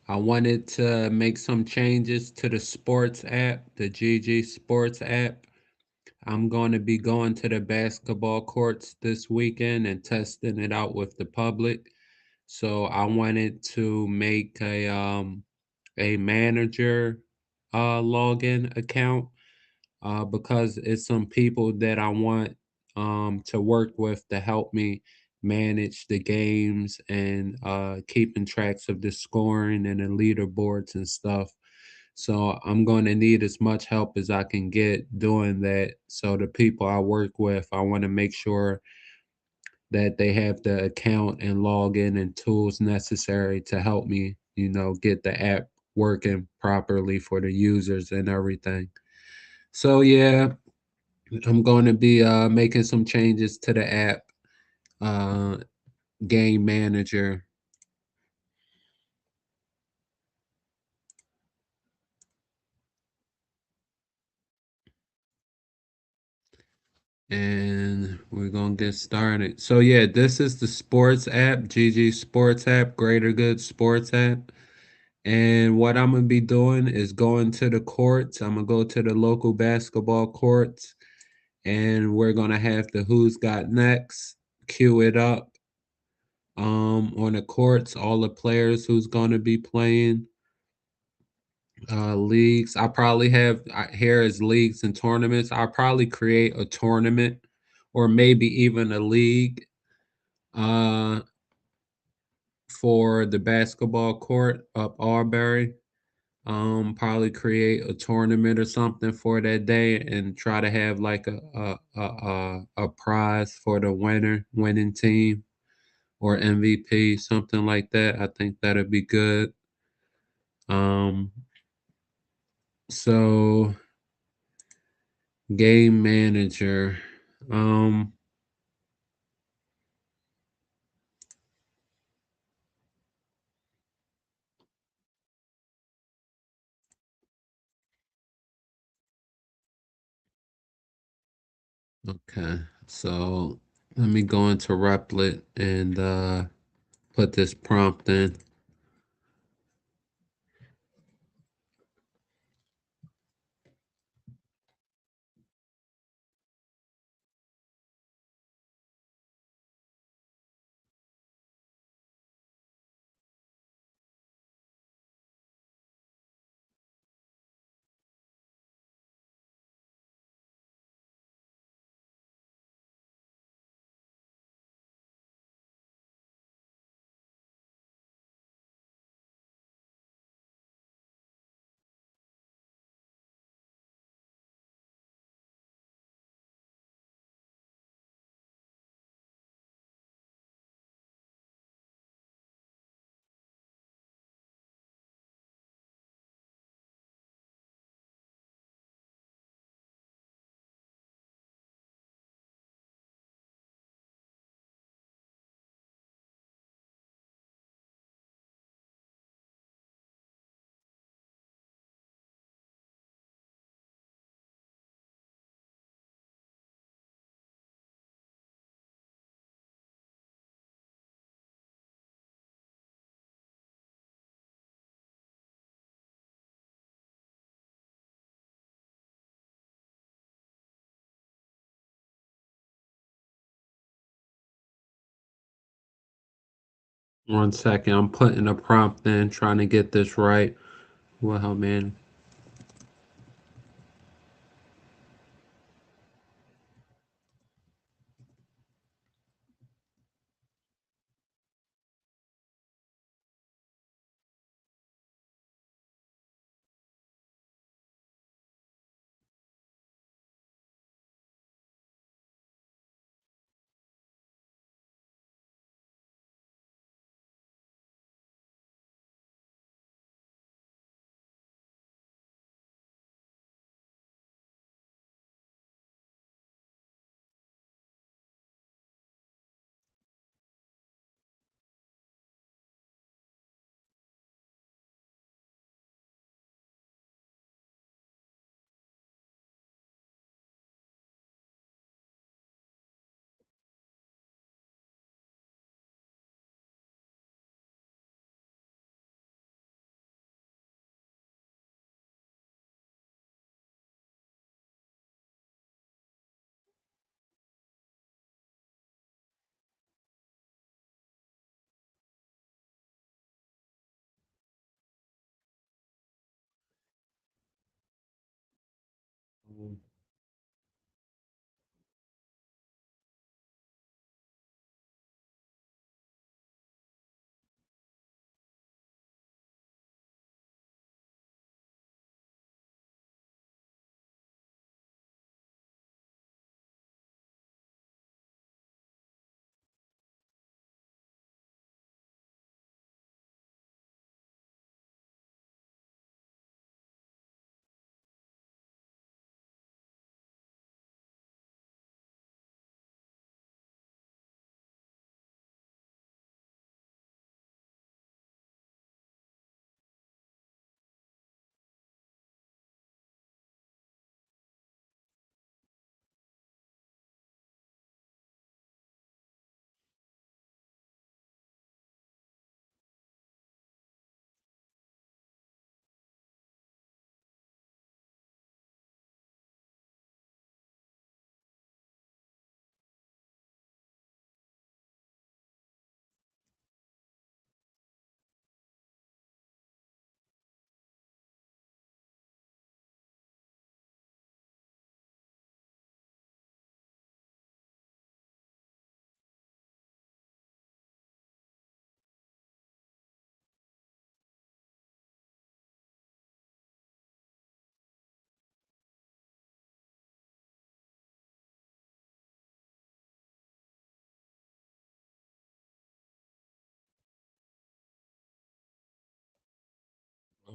I wanted to make some changes to the sports app, the GG Sports app. I'm going to be going to the basketball courts this weekend and testing it out with the public. So I wanted to make a manager login account because it's some people that I want to work with to help me manage the games and keeping tracks of the scoring and the leaderboards and stuff. So I'm going to need as much help as I can get doing that. So the people I work with, I want to make sure that they have the account and login and tools necessary to help me, get the app working properly for the users and everything. So yeah, I'm going to be making some changes to the app, uh, game manager, and we're going to get started. So yeah, this is the sports app, GG Sports app, Greater Good Sports app. And what I'm gonna be doing is going to the courts. I'm gonna go to the local basketball courts, and we're gonna have the Who's Got Next queue it up on the courts. All the players who's gonna be playing leagues. I probably have here as leagues and tournaments. I'll probably create a tournament or maybe even a league uh for the basketball court up Auburn. Probably create a tournament or something for that day and try to have like a prize for the winning team or MVP, something like that. I think that'd be good. Um, so game manager. Um, okay. So let me go into Replit and put this prompt in. One second, I'm putting a prompt in, trying to get this right. Well, man.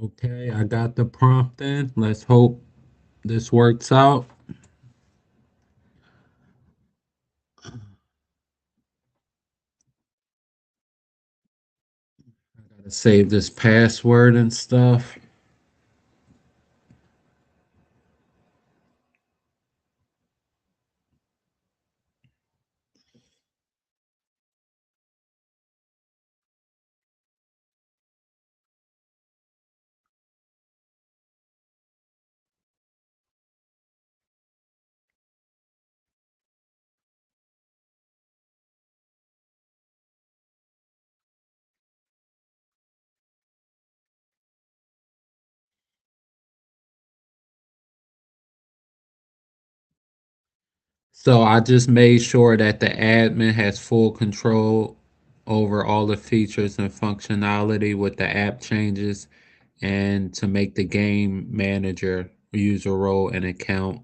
Okay, I got the prompt in. Let's hope this works out. Gotta save this password and stuff. So I just made sure that the admin has full control over all the features and functionality with the app changes and to make the game manager user role an account.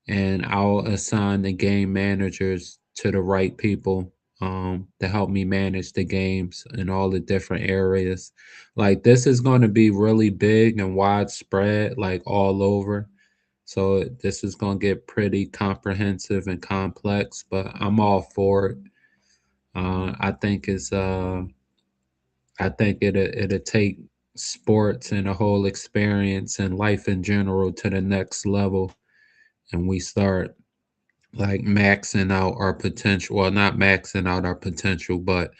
And I'll assign the game managers to the right people to help me manage the games in all the different areas. Like this is going to be really big and widespread, like all over. So this is going to get pretty comprehensive and complex, but I'm all for it. I think I think it'll take sports and the whole experience and life in general to the next level, and we start like maxing out our potential. Well, not maxing out our potential, but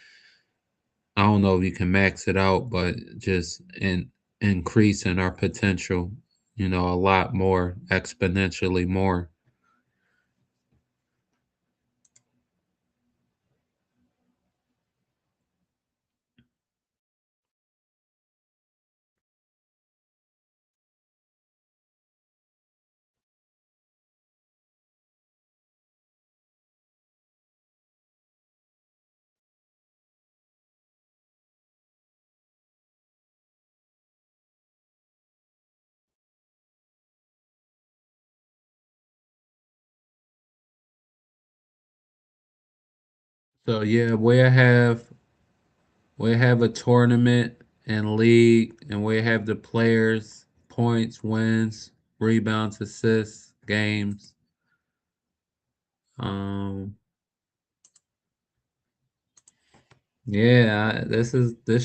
I don't know if you can max it out, but just increasing our potential, a lot more, exponentially more. So yeah, we have a tournament and league, and we have the players, points, wins, rebounds, assists, games. Um, yeah, this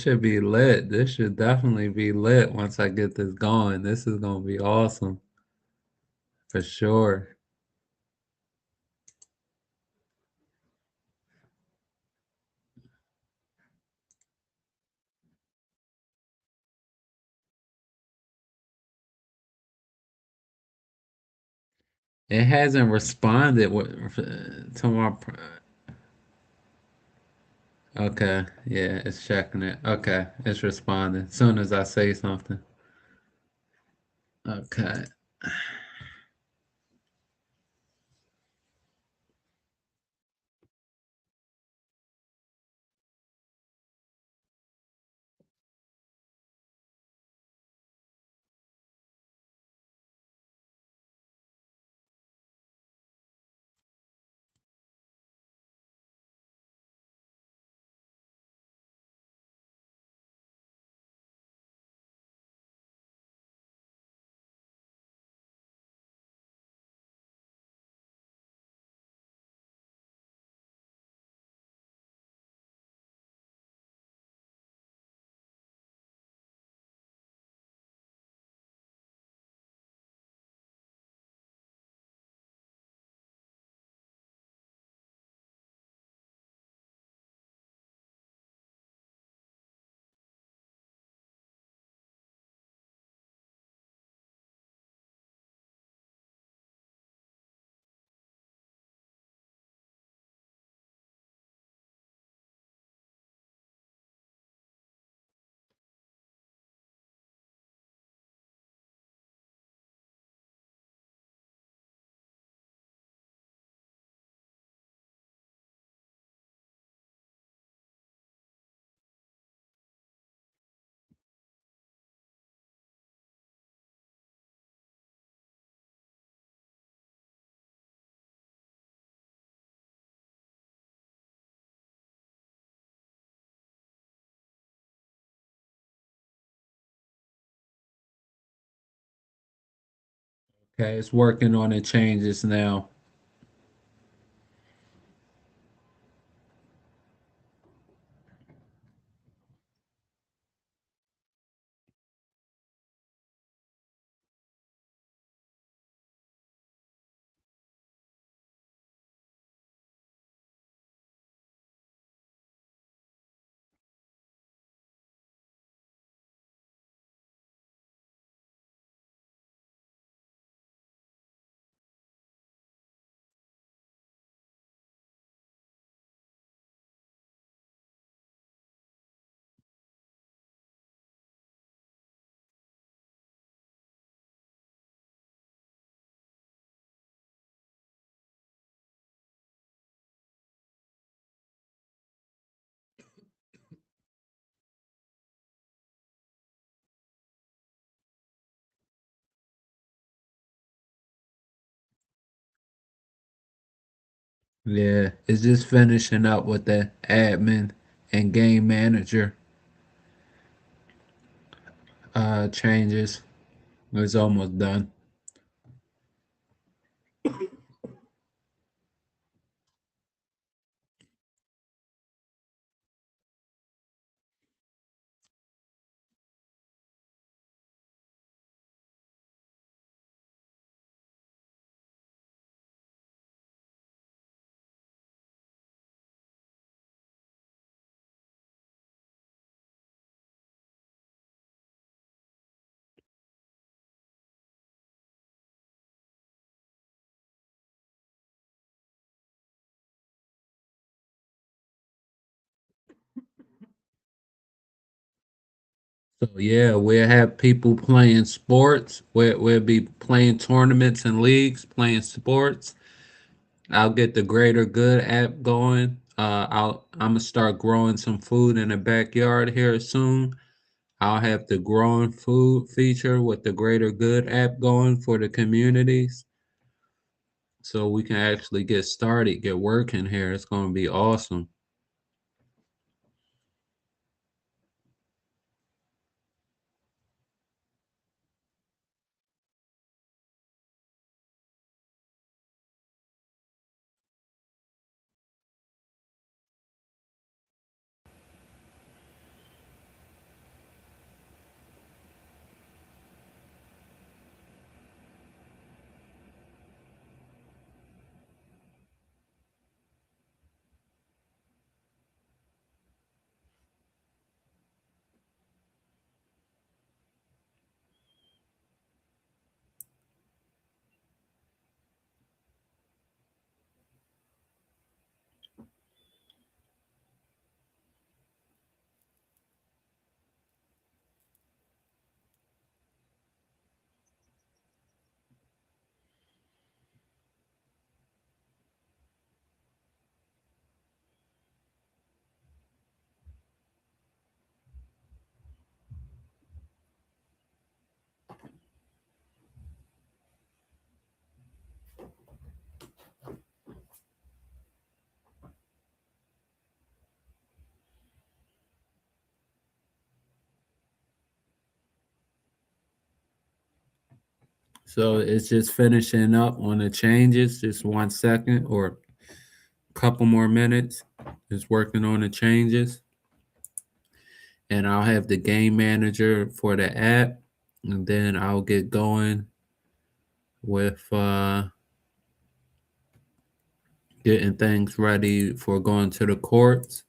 should be lit. This should definitely be lit once I get this going. This is gonna be awesome for sure. It hasn't responded to my. Okay, yeah, it's checking it. Okay, it's responding. As soon as I say something. Okay. Okay, it's working on the changes now. Yeah, it's just finishing up with the admin and game manager changes. It's almost done. So yeah, we'll have people playing sports. We'll be playing tournaments and leagues, playing sports. I'll get the Greater Good app going. I'm gonna start growing some food in the backyard here soon. I'll have the growing food feature with the Greater Good app going for the communities, so we can actually get started, get working here. It's gonna be awesome. So it's just finishing up on the changes, just 1 second or a couple more minutes. Just working on the changes. And I'll have the game manager for the app. And then I'll get going with getting things ready for going to the courts.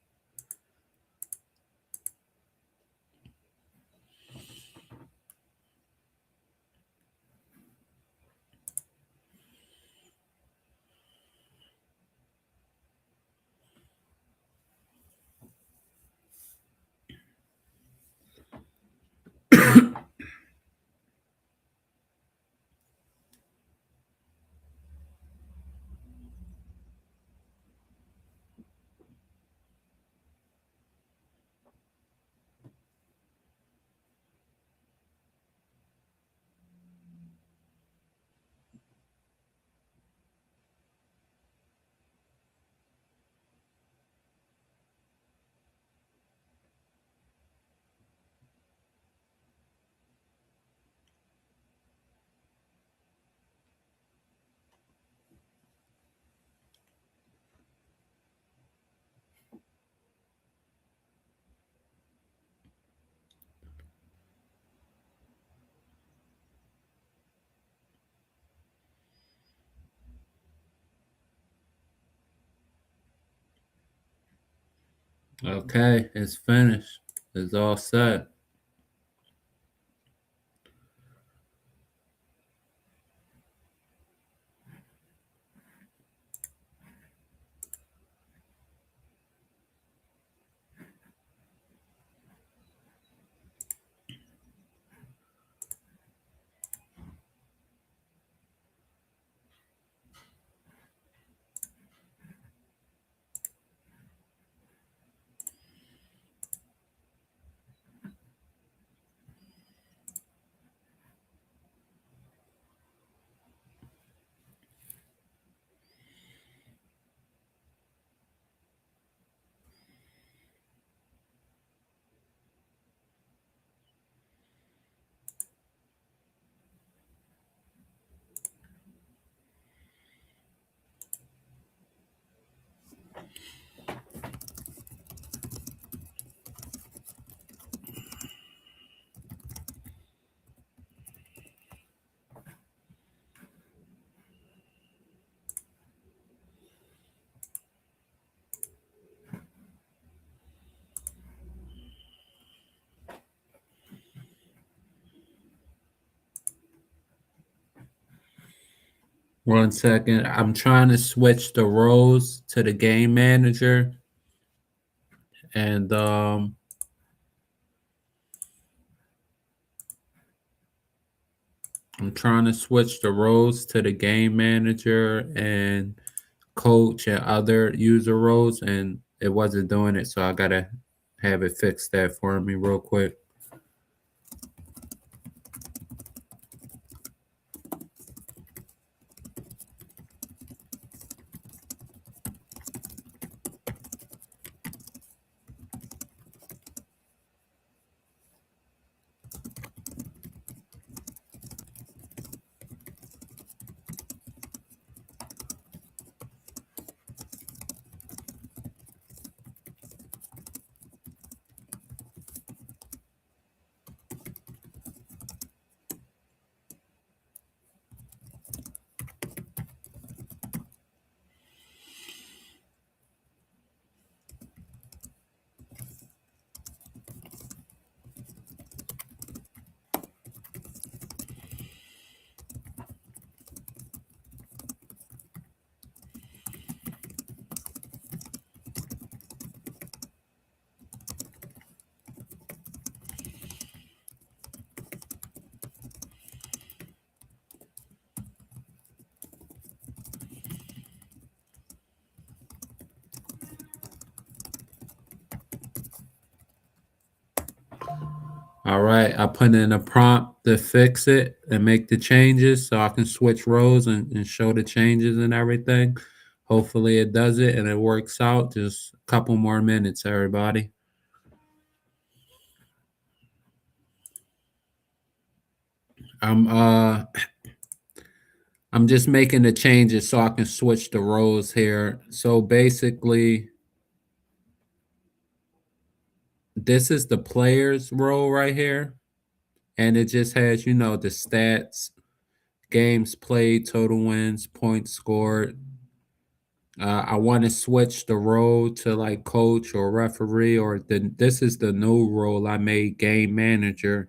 Okay, it's finished. It's all set. One second. I'm trying to switch the roles to the game manager, and I'm trying to switch the roles to the game manager and coach and other user roles, and it wasn't doing it, so I gotta have it fix that for me real quick. All right, I put in a prompt to fix it and make the changes so I can switch roles and show the changes and everything. Hopefully it does it and it works out. Just a couple more minutes, everybody. I'm uh I'm just making the changes so I can switch the roles here. So basically, this is the player's role right here, and it just has, the stats, games played, total wins, points scored. I want to switch the role to like coach or referee, or this is the new role I made, game manager,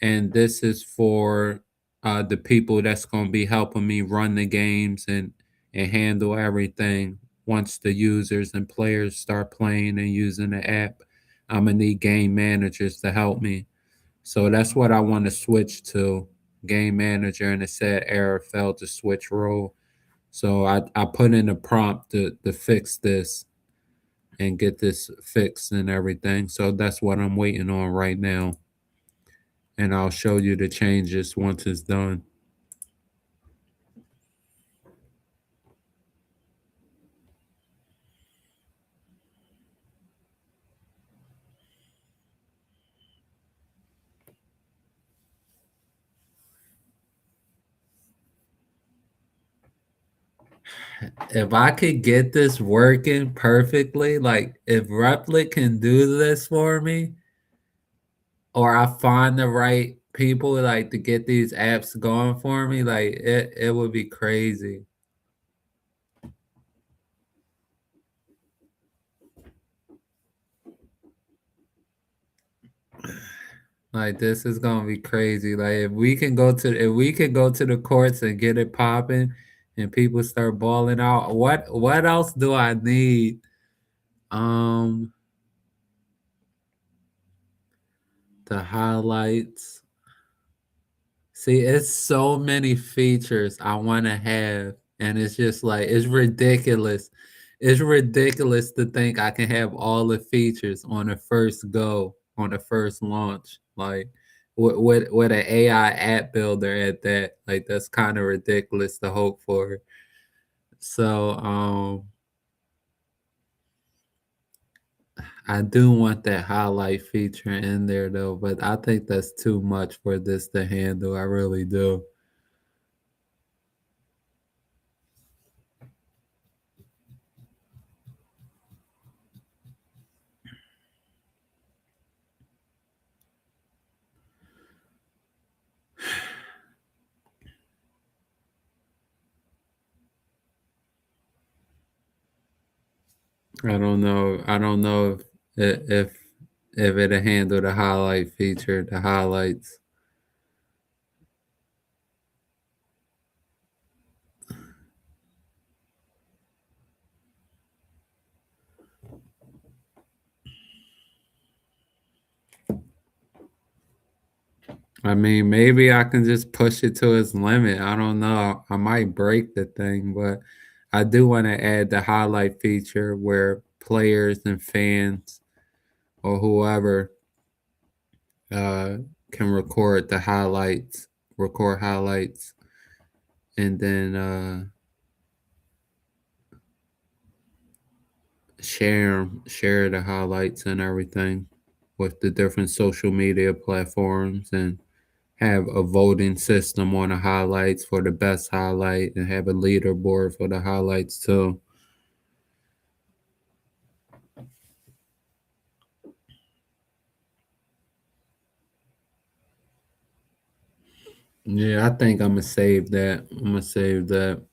and this is for the people that's going to be helping me run the games and handle everything. Once the users and players start playing and using the app, I'm gonna need game managers to help me. So that's what I want to switch to, game manager, and it said error failed to switch role. So I put in a prompt to fix this and get this fixed and everything. So that's what I'm waiting on right now. And I'll show you the changes once it's done. If I could get this working perfectly, like if Replit can do this for me, or I find the right people like to get these apps going for me, like it would be crazy. Like this is gonna be crazy. Like if we can go to the courts and get it popping and people start balling out, what else do I need? Um the highlights. See, it's so many features I want to have, and it's just like it's ridiculous. It's ridiculous to think I can have all the features on the first go, on the first launch. Like with an AI app builder at that, like that's kind of ridiculous to hope for. So I do want that highlight feature in there though, but I think that's too much for this to handle. I really do. I don't know. I don't know if it'll handle the highlight feature, the highlights. I mean, maybe I can just push it to its limit. I don't know. I might break the thing, but I do want to add the highlight feature where players and fans or whoever uh, can record highlights, and then share the highlights and everything with the different social media platforms and have a voting system on the highlights for the best highlight and have a leaderboard for the highlights too. Yeah, I think I'm gonna save that. I'm gonna save that.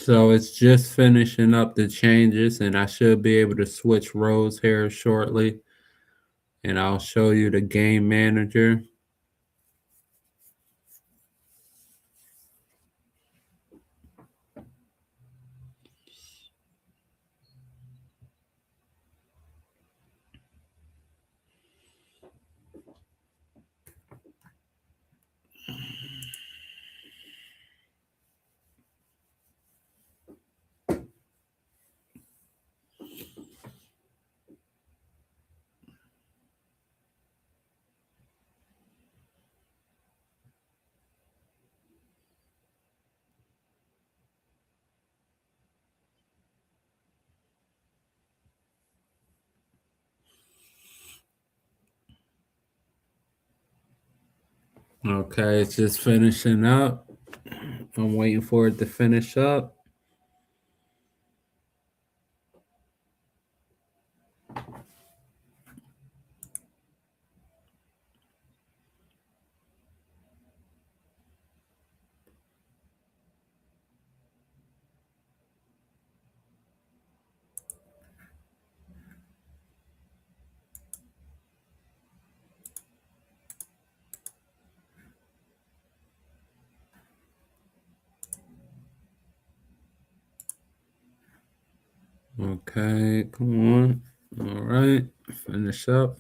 So it's just finishing up the changes, and I should be able to switch roles here shortly. And I'll show you the game manager. Okay, it's just finishing up. I'm waiting for it to finish up. Okay, come on. All right, finish up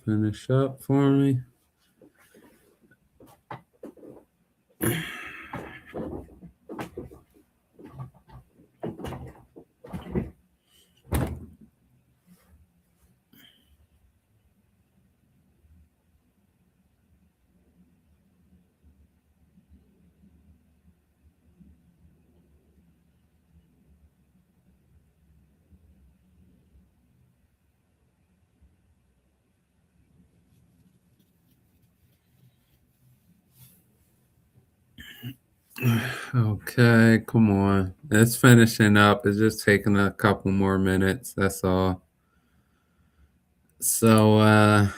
for me. Okay, come on. It's finishing up. It's just taking a couple more minutes. That's all. So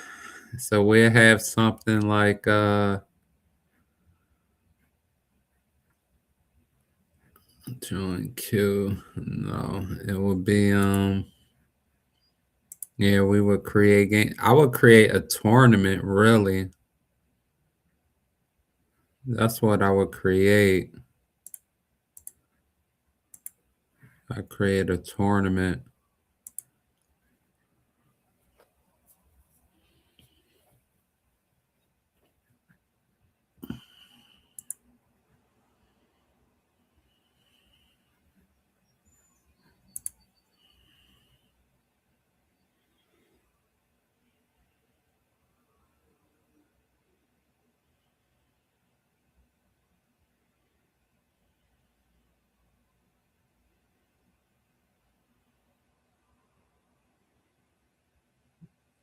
so we'll have something like join queue. No, it would be yeah, we would create game. I would create a tournament, really. That's what I would create. I create a tournament.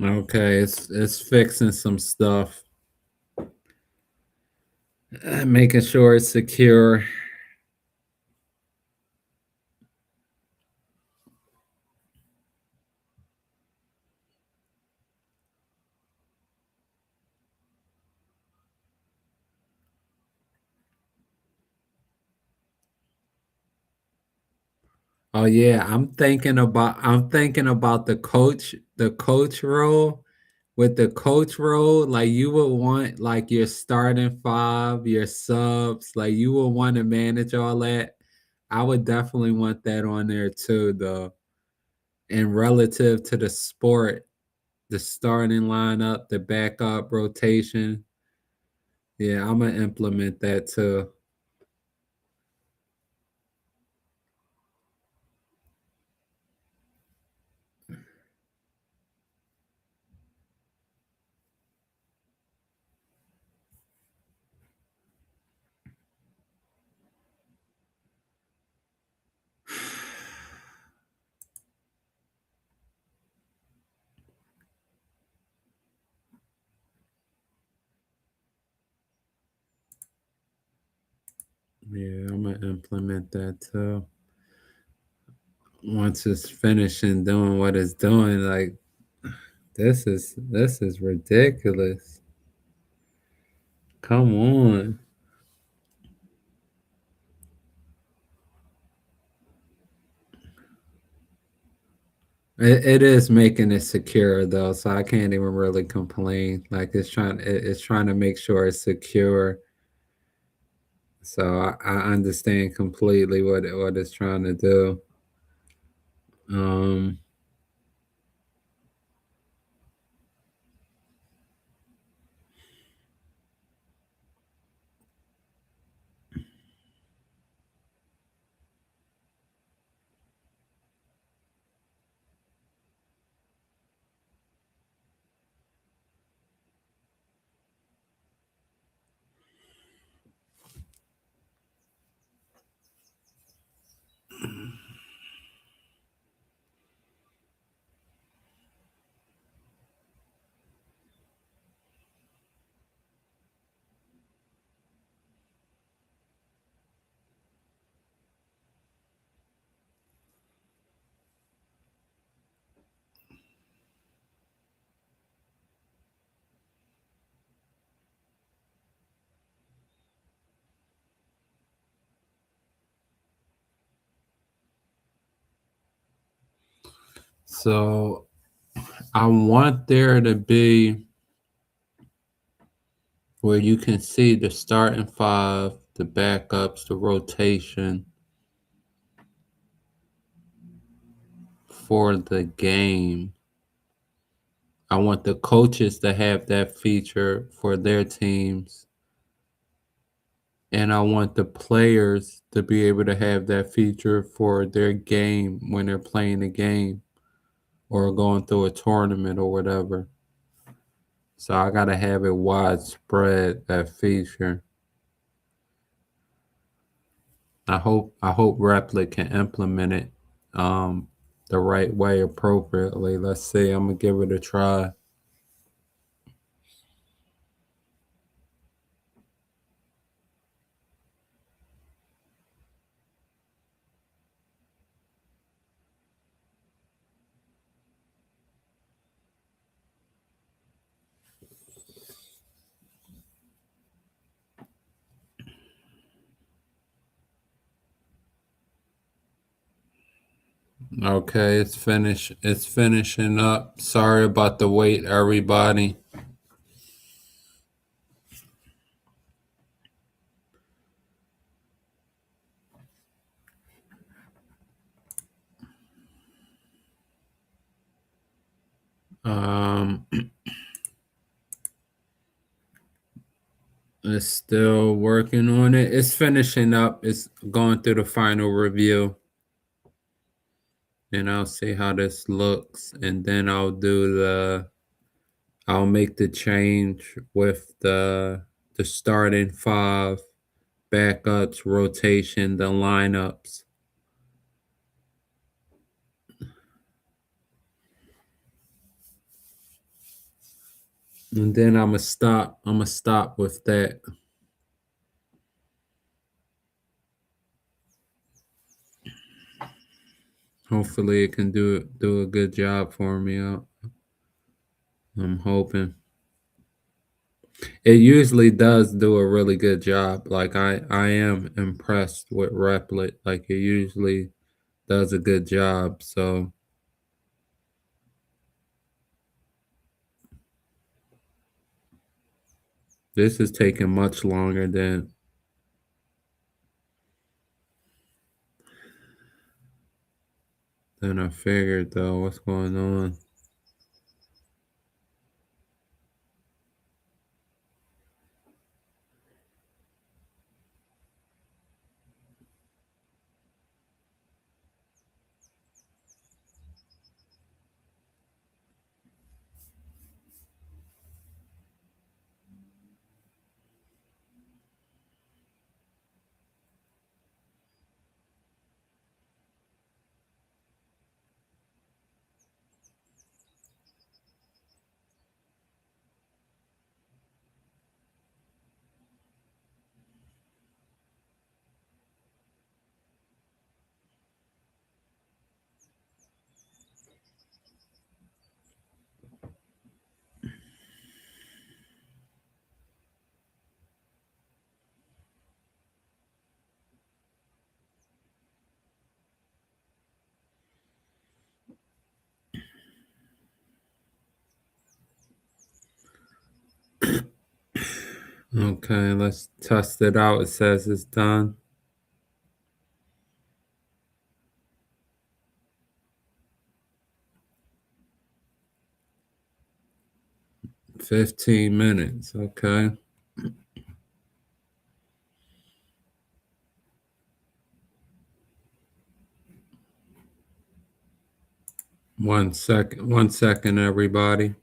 Okay, it's fixing some stuff. Making sure it's secure. Oh yeah, I'm thinking about the coach role. With the coach role, like you would want like your starting five, your subs, like you would want to manage all that. I would definitely want that on there too, though. And relative to the sport, the starting lineup, the backup rotation, yeah, I'm gonna implement that too. Yeah, I'm gonna implement that too. Once it's finished and doing what it's doing, like this is ridiculous. Come on. It is making it secure though, so I can't even really complain. Like it's trying to make sure it's secure. So I understand completely what it's trying to do. Um, so I want there to be where you can see the starting five, the backups, the rotation for the game. I want the coaches to have that feature for their teams. And I want the players to be able to have that feature for their game when they're playing a game or going through a tournament or whatever. So I gotta have it widespread, that feature. I hope Replit can implement it the right way appropriately. Let's see. I'm gonna give it a try. Okay, it's finished. It's finishing up. Sorry about the wait, everybody. Um, it's still working on it. It's finishing up. It's going through the final review, and I'll see how this looks, and then I'll make the change with the starting five, backups, rotation, the lineups. And then I'm gonna stop with that. Hopefully it can do a good job for me. I'm hoping. It usually does do a really good job. Like I am impressed with Replit. Like it usually does a good job. So this is taking much longer than I figured though. What's going on? 15 minutes. Okay. 1 second, everybody.